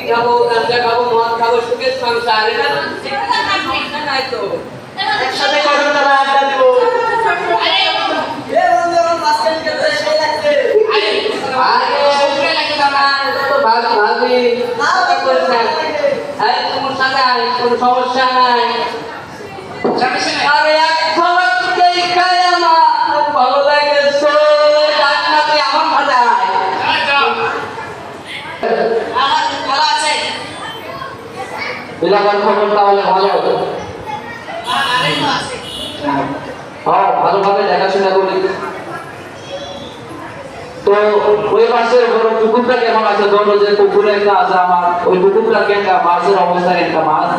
খাবো, গাঁজা খাবো, মদ খাবো, সুখের সংসার, এটা না নাই তো। একসাথে কখন তারা আড্ডা দিব? কোনো সমস্যা নাই। আরে এক ঝলক দেখাই আমার ভালো লাগেছে, ডাক্তারে আমার ভালো আছে। বিলাবার খবর তাহলে ভালো হবে। হ্যাঁ, ভালোভাবে দেখাশোনা করি। তো ওই পাশের বড় পুকুরটা কেমন আছে? বড় যে পুকুরে একটা আছে আমার, ওই পুকুরটা কেমন, মাছের অবস্থা কেমন? মাছ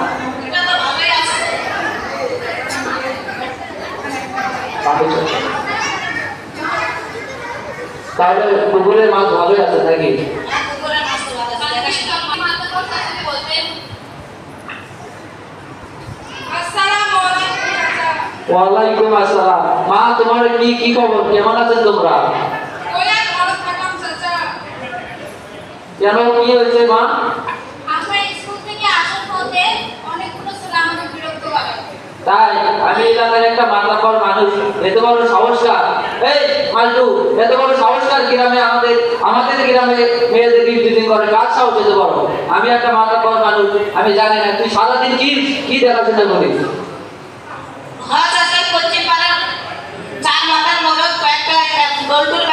তাহলে পুকুরের মাছ ভালোই আছে নাকি? ওয়ালাইকুম আসসালাম। মা, তোমার কি খবর? কেমন আছেন তোমরা? কেন, কি হয়েছে মা? তাই আমি এলাকার একটা মাতলাকর মানুষ, এত বড় সংস্কার, এই মাল্টু, এত বড় সংস্কার গ্রামে আমাদের গ্রামে মেয়েদের গিফটিং করে, কাজ সাহস এত বড়? আমি একটা মাতলাকর মানুষ, আমি জানি না। তুই সারাদিন কি দেখাশোনা করিস? করতে পারো, চার মাথার মরদ কয়েকটা গোলটুর